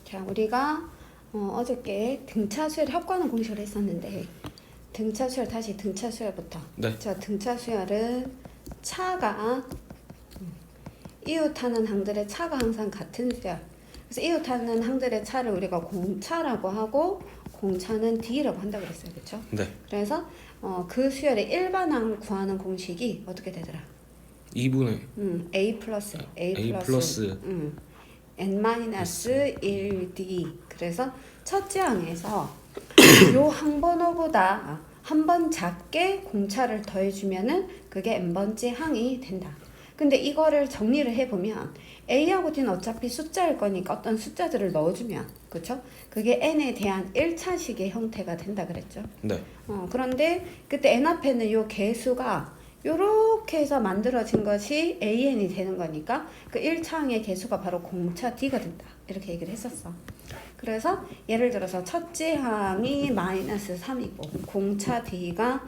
자, 우리가 어저께 등차 수열 합관한 공식을 했었는데 등차 수열 다시 등차 수열부터. 네. 자, 등차 수열은 차가 이웃하는 항들의 차가 항상 같은 수열. 그래서 이웃하는 항들의 차를 우리가 공차라고 하고 공차는 D라고 한다고 그랬어요. 그렇죠? 네. 그래서 그 수열의 일반항을 구하는 공식이 어떻게 되더라? 2분의 A 플러스 N-1D. 그래서 첫째 항에서 요 항번호보다 한 번 작게 공차를 더해주면은 그게 n번째 항이 된다. 근데 이거를 정리를 해보면 A하고 D는 어차피 숫자일 거니까 어떤 숫자들을 넣어주면, 그쵸? 그게 n에 대한 1차식의 형태가 된다 그랬죠. 네. 그런데 그때 n 앞에는 요 개수가 요렇게 해서 만들어진 것이 an이 되는 거니까 그 1차항의 개수가 바로 공차 d가 된다. 이렇게 얘기를 했었어. 그래서 예를 들어서 첫째 항이 마이너스 3이고 공차 d가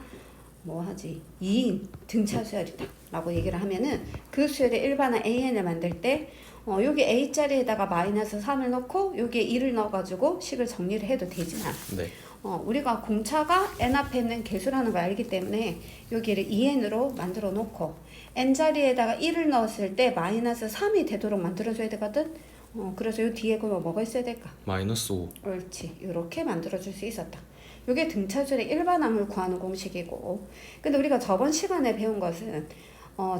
뭐 하지? 2인 등차 수열이다 라고 얘기를 하면은 그 수열의 일반항 an을 만들 때 여기 a자리에다가 마이너스 3을 넣고 여기에 2를 넣어가지고 식을 정리를 해도 되지만 네. 우리가 공차가 n 앞에 있는 개수라는 걸 알기 때문에 여기를 2n으로 만들어 놓고 n 자리에다가 1을 넣었을 때 마이너스 3이 되도록 만들어줘야 되거든. 그래서 요 뒤에 그거 뭐가 있어야 될까? 마이너스 5. 옳지. 이렇게 만들어줄 수 있었다. 이게 등차수열의 일반항을 구하는 공식이고, 근데 우리가 저번 시간에 배운 것은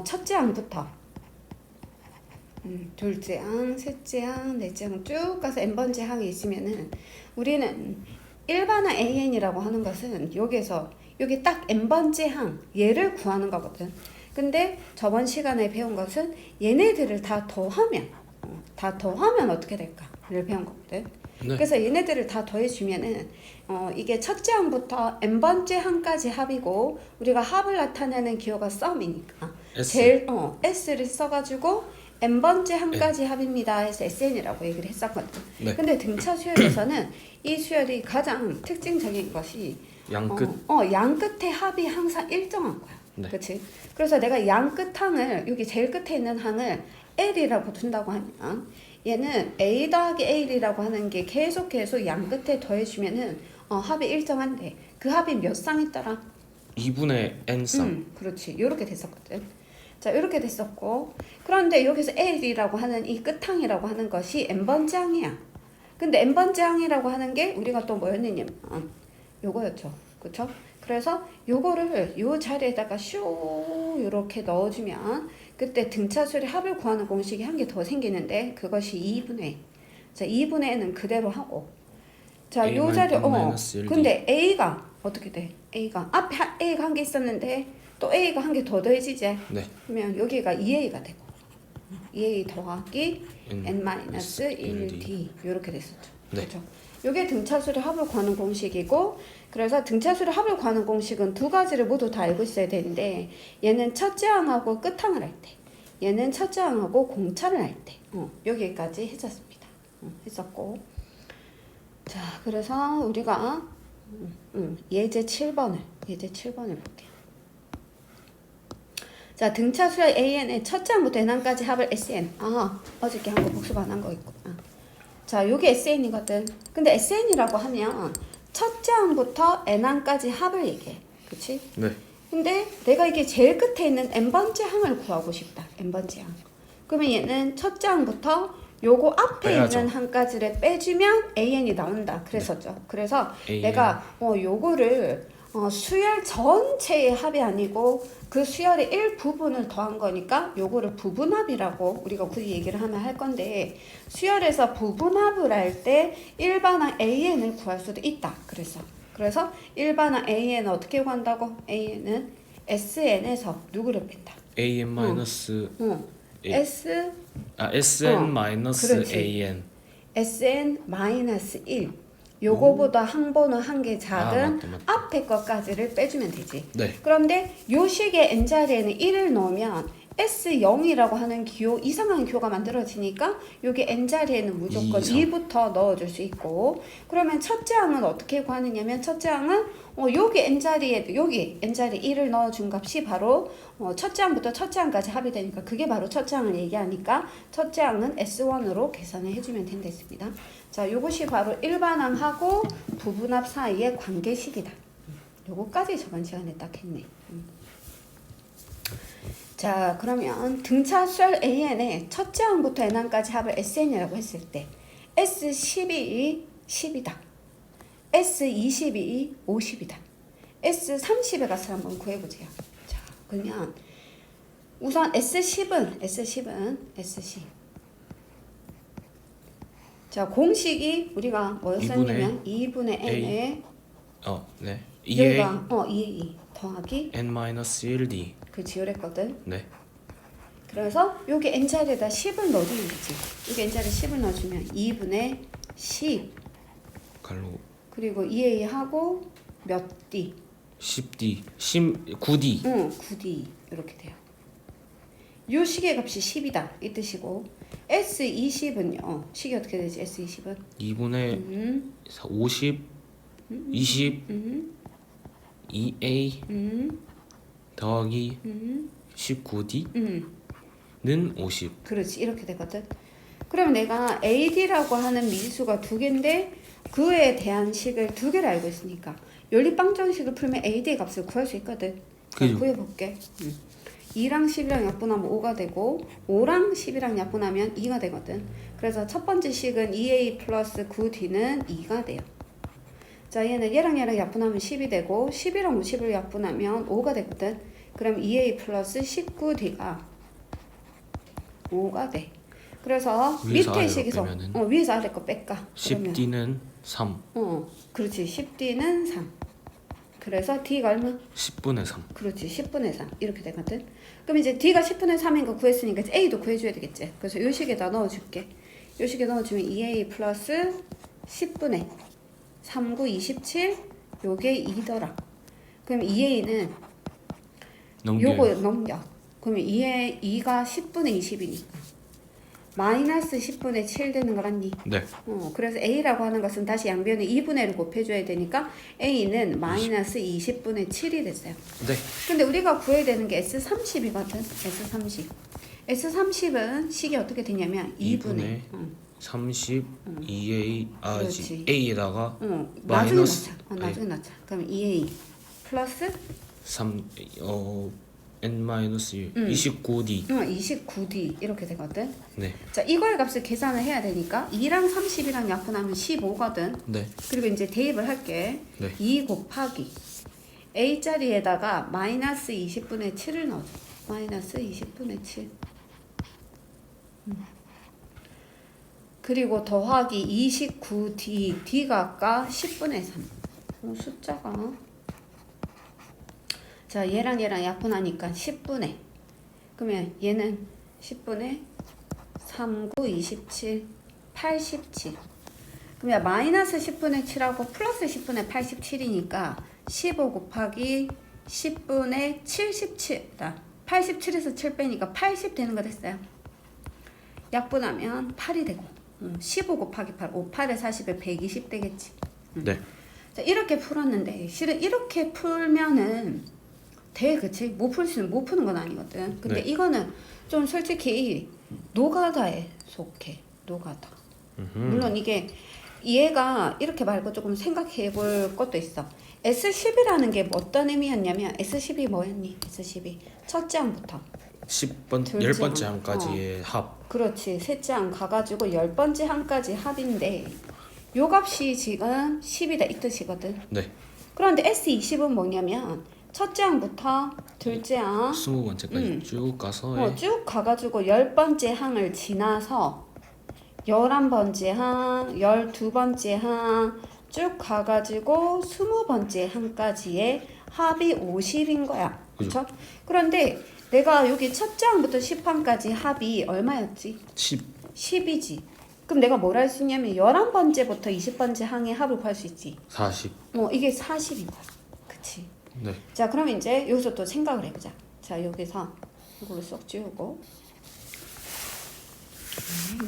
첫째 항부터 둘째 항, 셋째 항, 넷째 항 쭉 가서 n번째 항이 있으면은 우리는 일반항 an이라고 하는 것은 여기에서 여기 딱 n번째 항 얘를 구하는 거거든. 근데 저번 시간에 배운 것은 얘네들을 다 더하면 어떻게 될까를 배운 거거든. 네. 그래서 얘네들을 다 더해주면은 이게 첫째 항부터 n번째 항까지 합이고 우리가 합을 나타내는 기호가 썸이니까 S. 제일 S를 써가지고 n번째 항까지 합입니다 해서 SN이라고 얘기를 했었거든. 네. 근데 등차 수열에서는 이 수열이 가장 특징적인 것이 양 끝. 양 끝의 합이 항상 일정한 거야. 네. 그렇지? 그래서 내가 양 끝 항을 여기 제일 끝에 있는 항을 L이라고 둔다고 하면 얘는 A 더하기 L이라고 하는 게 계속 양 끝에 더해주면은 합이 일정한데 그 합이 몇 쌍 있더라? 2분의 n쌍. 그렇지. 요렇게 됐었거든. 자, 요렇게 됐었고 그런데 여기서 L이라고 하는 이 끝항이라고 하는 것이 n번째 항이야. 근데 n번째 항이라고 하는 게 우리가 또 뭐였느냐면 요거였죠. 그쵸? 그래서 요거를 요 자리에다가 쇼 요렇게 넣어주면 그때 등차수열의 합을 구하는 공식이 한 개 더 생기는데 그것이 2분의 자 2분의 n은 그대로 하고 자 A 요 자리 마이너스 1D. 근데 a가 어떻게 돼? a가 앞에 a가 한 개 있었는데 또 a가 한 개 더 더해지지? 네. 그러면 여기가 2a가 되고 2a 더하기 n-1d 요렇게 됐었죠. 네. 그렇죠? 요게 등차수열의 합을 구하는 공식이고 그래서 등차수열의 합을 구하는 공식은 두 가지를 모두 다 알고 있어야 되는데 얘는 첫째 항하고 끝항을 할 때 얘는 첫째 항하고 공차를 할 때 여기까지 했었습니다. 했었고 자 그래서 우리가 예제 7번을 볼게요. 자 등차수열 AN의 첫째 항부터 n항까지 합을 SN 어저께 한 거 복습 안 한 거 있고 자, 요게 SN이거든. 근데 SN이라고 하면 첫째 항부터 n항까지 합을 얘기해. 그치? 네. 근데 내가 이게 제일 끝에 있는 n번째 항을 구하고 싶다. n번째 항. 그러면 얘는 첫째 항부터 요거 앞에 빼야죠. 있는 항까지를 빼주면 AN이 나온다. 그랬었죠. 네. 그래서 AN. 내가 요거를 수열 전체의 합이 아니고 그 수열의 일부분을 더한 거니까 요거를 부분합이라고 우리가 굳이 얘기를 하면 할 건데 수열에서 부분합을 할 때 일반항 AN을 구할 수도 있다. 그래서 일반항 AN은 어떻게 구한다고? AN은 SN에서 누구를 뺀다? an 마이너스 S sn 마이너스 그렇지. an. SN 마이너스 1 요거보다 항번호 한 개 작은 맞다. 앞에 것까지를 빼주면 되지. 네. 그런데 요 식의 n자리에는 1을 넣으면 S0이라고 하는 기호, 이상한 기호가 만들어지니까 여기 N자리에는 무조건 2부터 넣어줄 수 있고, 그러면 첫째 항은 어떻게 구하느냐면 첫째 항은 여기 N자리에, 여기 N자리 1을 넣어준 값이 바로 첫째 항부터 첫째 항까지 합이 되니까 그게 바로 첫째 항을 얘기하니까 첫째 항은 S1으로 계산을 해주면 된댔습니다. 자, 요것이 바로 일반항하고 부분합 사이의 관계식이다. 요거까지 저번 시간에 딱 했네. 자, 그러면 등차수열 AN의 첫째 항부터 N항까지 합을 SN이라고 했을 때 S12이 10이다. S22이 50이다. S30의 값을 한번 구해보세요. 자, 그러면 우선 S10은 S10. 자, 공식이 우리가 뭐였었냐면 2분의 N에 네. 여기가 2A 더하기 N-1D. 그렇지, 이랬거든. 네. 그래서 여기 N자리에다 10을 넣어주면 되지. 여기 N자리에 10을 넣어주면 2분의 10 갈로 그리고 2A하고 몇 D? 10D 9D. 응, 9D 이렇게 돼요. 요 식의 값이 10이다 이 뜻이고, S20은요 식이 어떻게 되지? S20은 2분의 50 20 2A 더하기 19D는 50. 그렇지, 이렇게 되거든. 그러면 내가 AD라고 하는 미지수가 두 개인데 그에 대한 식을 두 개를 알고 있으니까 연립방정식을 풀면 AD의 값을 구할 수 있거든. 그죠. 구해볼게. 2랑 10이랑 약분하면 5가 되고 5랑 10이랑 약분하면 2가 되거든. 그래서 첫 번째 식은 2A 플러스 9D는 2가 돼요. 자, 얘랑 약분하면 10이 되고 10이랑 50을 약분하면 5가 되거든. 그럼 2A 플러스 19D가 5가 돼. 그래서 밑에 식에서 위에서 아래 거 뺄까? 10D는 3. 그렇지. 10D는 3. 그래서 D가 얼마? 10분의 3. 그렇지. 10분의 3 이렇게 되거든. 그럼 이제 D가 10분의 3인 거 구했으니까 A도 구해줘야 되겠지. 그래서 요 식에다 넣어줄게. 요 식에 넣어주면 2A 플러스 10분의 3, 9, 27 요게 2더라. 그럼 2A는 요거 넘겨. 그러면 2가 10분의 20이니까 마이너스 10분의 7 되는 걸 알니? 네. 그래서 A라고 하는 것은 다시 양변에 2분의 1을 곱해줘야 되니까 A는 마이너스 20분의 7이 됐어요. 네. 근데 우리가 구해야 되는 게 S30이거든. S30. S30은 식이 어떻게 되냐면 2분의 30 2A 그렇지. A에다가 마이너스 나중에 넣자. 그럼 2A 플러스 3 N-1 29D. 29D 이렇게 되거든. 네. 자, 이거의 값을 계산을 해야 되니까 2랑 30이랑 약분하면 15거든. 네. 그리고 이제 대입을 할게. 네. 2 곱하기 A자리에다가 마이너스 20분의 7을 넣어줘. 마이너스 20분의 7. 그리고 더하기 29D. D가 아까 10분의 3. 숫자가. 자, 얘랑 약분하니까 10분의. 그러면 얘는 10분의 3, 9, 27, 87. 그러면 마이너스 10분의 7하고 플러스 10분의 87이니까 15 곱하기 10분의 77이다. 87에서 7 빼니까 80 되는 거 됐어요. 약분하면 8이 되고 15 곱하기 8, 5, 8에 40에 120 되겠지. 네. 자, 이렇게 풀었는데 실은 이렇게 풀면은 돼, 그치? 못 푸는 건 아니거든. 근데 네. 이거는 좀 솔직히 노가다에 속해. 노가다. 물론 이게 얘가 이렇게 말고 조금 생각해 볼 것도 있어. S10이라는 게 어떤 의미였냐면 S10이 뭐였니? S10이 첫째 항부터 10번째 항까지의 합. 그렇지. 셋째 항 가가지고 10번째 항까지 합인데 요 값이 지금 10이다 이 뜻이거든. 네. 그런데 S20은 뭐냐면 첫째 항부터 둘째 항 20번째까지 쭉 가서 쭉 가가지고 10번째 항을 지나서 11번째 항, 12번째 항 쭉 가가지고 20번째 항까지의 합이 50인 거야. 그쵸? 그런데 내가 여기 첫째 항부터 10항까지 합이 얼마였지? 10이지. 그럼 내가 뭘 할 수 있냐면 11번째부터 20번째 항의 합을 구할 수 있지. 40. 이게 40인 거야. 그치? 네. 자, 그럼 이제 여기서 또 생각을 해보자. 자, 여기서 이걸로 쏙 지우고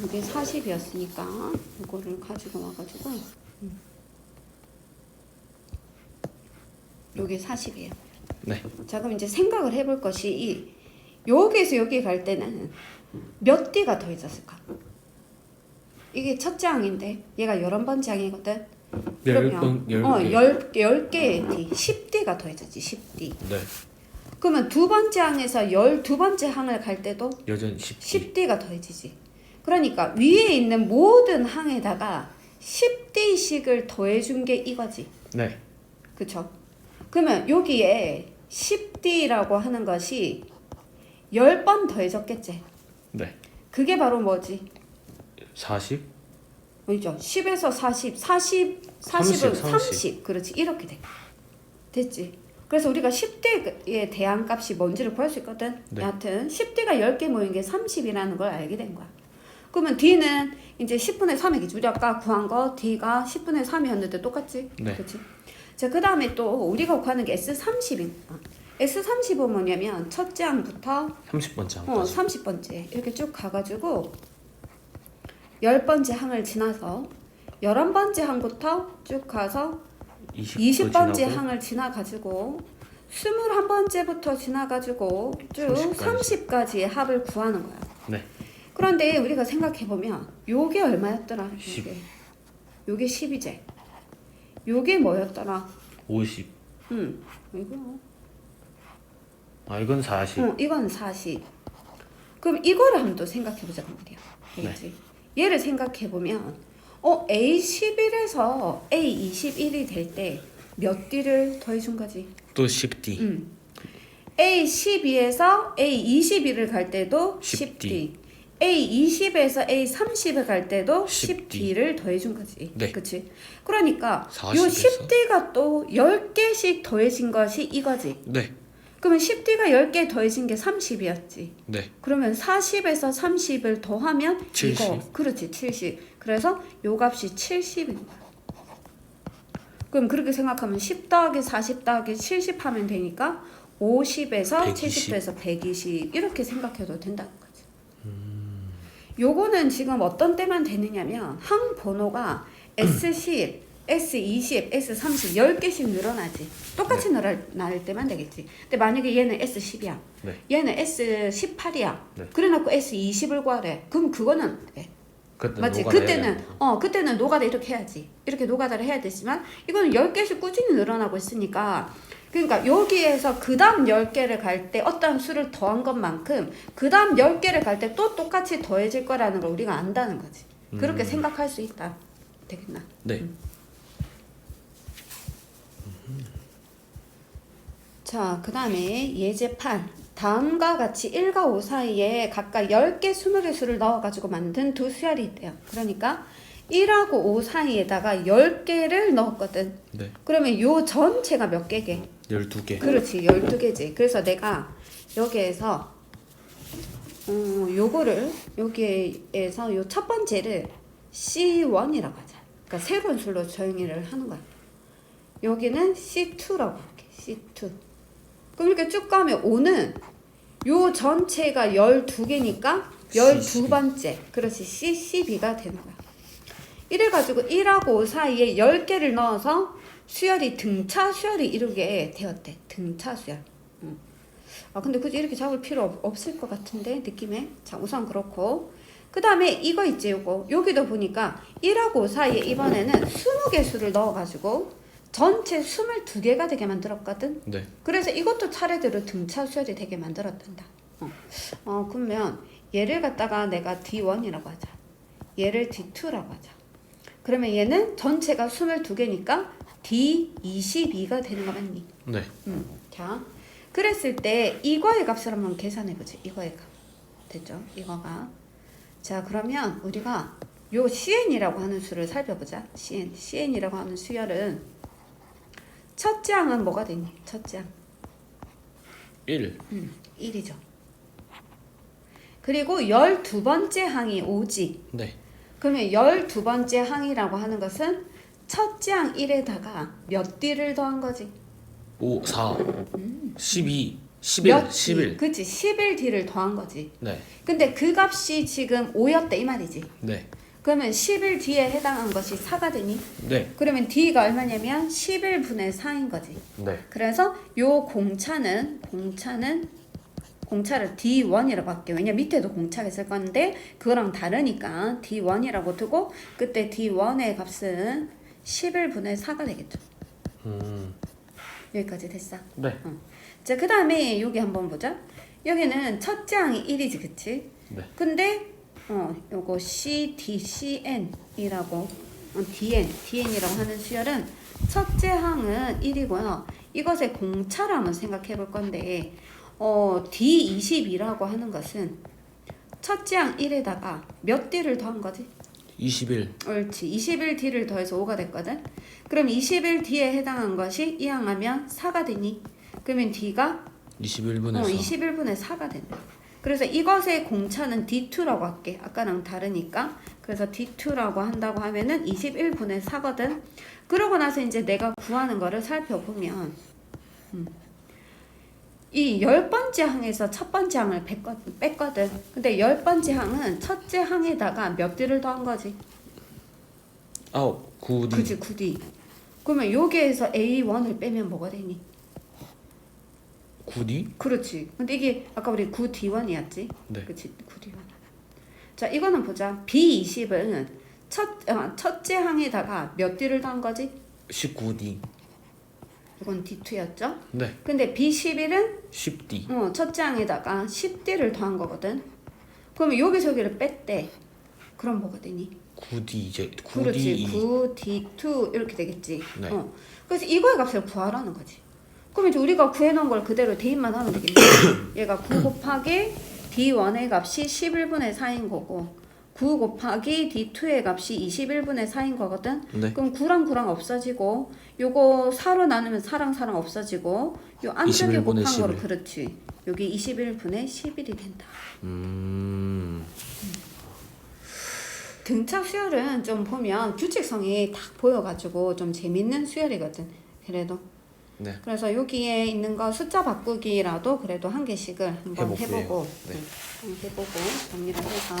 이게 40이었으니까 이거를 가지고 와가지고 요게 40이에요. 네. 자 그럼 이제 생각을 해볼 것이 여기에서 여기 갈 때는 몇 D가 더해졌을까? 이게 첫째 항인데 얘가 11번째 항이거든. 그러면 10개의 D, 10D가 더해졌지. 10D. 네. 그러면 두 번째 항에서 12번째 항을 갈 때도 여전 10D. 10D가 더해지지. 그러니까 위에 있는 모든 항에다가 10D씩을 더해준 게 이거지. 네. 그쵸? 그러면 여기에 10D라고 하는 것이 10번 더해졌겠지. 네. 그게 바로 뭐지? 40? 뭐죠? 10에서 40, 40은 30. 그렇지. 이렇게 돼. 됐지? 그래서 우리가 10대의 대항값이 뭔지를 구할 수 있거든. 네. 여하튼 10대가 10개 모인 게 30이라는 걸 알게 된 거야. 그러면 D는 이제 10분의 3이겠지. 우리 아까 구한 거 D가 10분의 3이었는데 똑같지? 네. 그렇지? 자, 그 다음에 또 우리가 구하는 게 S30인 거야. S30은 뭐냐면 첫째 항부터 30번째 항까지. 30번째 이렇게 쭉 가가지고 10번째 항을 지나서 11번째 항부터 쭉 가서 20번째 항을 지나가지고 21번째부터 지나가지고 쭉 30까지의 합을 구하는 거야. 네. 그런데 우리가 생각해보면 요게 얼마였더라? 10. 요게 10이제. 요게 뭐였더라? 50. 이거. 아 이건 40. 이건 40. 그럼 이거를 한번 또 생각해보자고 말이야. 알겠지? 얘를 생각해보면 A11에서 A21이 될 때 몇 D를 더해준 거지? 또 10D. A12에서 A21을 갈 때도 10D. 10D. A20에서 A30을 갈 때도 10D. 10D를 더해준 거지. 네. 그치? 그러니까 40에서. 요 10D가 또 10개씩 더해진 것이 이거지. 네. 그러면 10D가 10개 더해진 게 30이었지. 네. 그러면 40에서 30을 더하면 70. 이거. 그렇지. 70. 그래서 요 값이 70인 거야. 그럼 그렇게 생각하면 10 더하기 40 더하기 70 하면 되니까 50에서 120. 70에서 120 이렇게 생각해도 된다는 거지. 요거는 지금 어떤 때만 되느냐면 항 번호가 S10, S20, S30 10개씩 늘어나지. 똑같이 늘어날 때만 되겠지. 근데 만약에 얘는 S10이야. 네. 얘는 S18이야. 네. 그래놓고 S20을 구하래. 그럼 그거는 돼. 맞지? 노가다야. 그때는 노가다 이렇게 해야지. 이렇게 노가다를 해야 되지만 이거는 10개씩 꾸준히 늘어나고 있으니까 그러니까 여기에서 그 다음 10개를 갈 때 어떤 수를 더한 것만큼 그 다음 10개를 갈 때 또 똑같이 더해질 거라는 걸 우리가 안다는 거지. 그렇게 생각할 수 있다. 되겠나? 네. 자, 그 다음에 예제 8. 다음과 같이 1과 5 사이에 각각 10개, 20개 수를 넣어가지고 만든 두 수열이 있대요. 그러니까 1하고 5 사이에다가 10개를 넣었거든. 네. 그러면 요 전체가 몇 개게? 12개. 그렇지, 12개지. 그래서 내가 여기에서 요거를 여기에서 요 첫 번째를 C1이라고 하자. 그러니까 새로운 수로 정의를 하는 거야. 여기는 C2라고 할게. C2. 그럼 이렇게 쭉 가면 5는 요 전체가 12개니까 12번째. 그렇지. CCB가 되는 거야. 이래가지고 1하고 5 사이에 10개를 넣어서 수열이 등차 수열이 이루게 되었대. 등차 수열. 아 근데 굳이 이렇게 잡을 필요 없을 것 같은데 느낌에. 자 우선 그렇고 그 다음에 이거 있지 요거. 여기도 보니까 1하고 5 사이에 이번에는 20개 수를 넣어가지고 전체 22개가 되게 만들었거든. 네. 그래서 이것도 차례대로 등차 수열이 되게 만들었단다. 그러면 얘를 갖다가 내가 D1이라고 하자. 얘를 D2라고 하자. 그러면 얘는 전체가 22개니까 D22가 되는 거 맞니? 네. 자, 그랬을 때 이거의 값을 한번 계산해보자. 이거의 값. 됐죠? 이거가. 자, 그러면 우리가 요 CN이라고 하는 수를 살펴보자. CN이라고 하는 수열은 첫째 항은 뭐가 되니? 첫째 항. 1. 1이죠. 그리고 12번째 항이 5지. 네. 그러면 12번째 항이라고 하는 것은 첫째 항 1에다가 몇 D를 더한 거지? 5, 4, 12, 11. 11. 그치 11D를 더한 거지. 네. 근데 그 값이 지금 5였대 이 말이지. 네. 그러면 11D에 해당한 것이 4가 되니? 네. 그러면 D가 얼마냐면 11분의 4인 거지. 네. 그래서 요 공차를 D1이라고 할게요. 왜냐 밑에도 공차가 있을 건데 그거랑 다르니까 D1이라고 두고 그때 D1의 값은 11분의 4가 되겠죠. 여기까지 됐어. 네. 자, 그 다음에 여기 한번 보자. 여기는 첫째 항이 1이지, 그치? 네. 근데 요거 CDCN이라고 DN이라고 하는 수열은 첫째 항은 1이고요. 이것의 공차를 한번 생각해 볼 건데 D20이라고 하는 것은 첫째 항 1에다가 몇 D를 더한 거지? 21. 옳지. 21D를 더해서 5가 됐거든. 그럼 21D에 해당한 것이 이 항하면 4가 되니? 그러면 D가 21분의 4. 21분의 4가 된다. 그래서 이것의 공차는 D2라고 할게. 아까랑 다르니까. 그래서 D2라고 한다고 하면은 21분의 4거든. 그러고 나서 이제 내가 구하는 거를 살펴보면 이 10번째 항에서 첫 번째 항을 뺐거든. 근데 10번째 항은 첫째 항에다가 몇 D를 더한 거지? 9D. 그치, 9D. 그러면 여기에서 A1을 빼면 뭐가 되니? 9D? 그렇지. 근데 이게 아까 우리 9D1이었지? 네. 그치, 9D1. 자, 이거는 보자. B20은 첫째 항에다가 몇 D를 더한 거지? 19D. 이건 D2였죠? 네. 근데 B11은 10D. 첫째 항에다가 10D를 더한 거거든. 그러면 여기저기를 뺐대. 그럼 뭐가 되니? 9D 이제 9D. 그렇지. 9D2 이렇게 되겠지. 네. 그래서 이거의 값을 구하라는 거지. 그럼 이제 우리가 구해놓은 걸 그대로 대입만 하면 되겠네. 얘가 9 곱하기 D1의 값이 11분의 4인 거고 9 곱하기 D2의 값이 21분의 4인 거거든. 네. 그럼 9랑 9랑 없어지고 요거 4로 나누면 4랑 4랑 없어지고 요 안쪽에 21분의 곱한 거로 11. 그렇지. 여기 21분의 11이 된다. 등차 수열은 좀 보면 규칙성이 딱 보여가지고 좀 재밌는 수열이거든. 그래도. 네. 그래서 여기에 있는 거 숫자 바꾸기라도 그래도 한 개씩을 한번 해볼게요. 해보고 네. 해보고 정리를 해서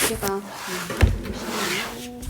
우리가 잠시만요.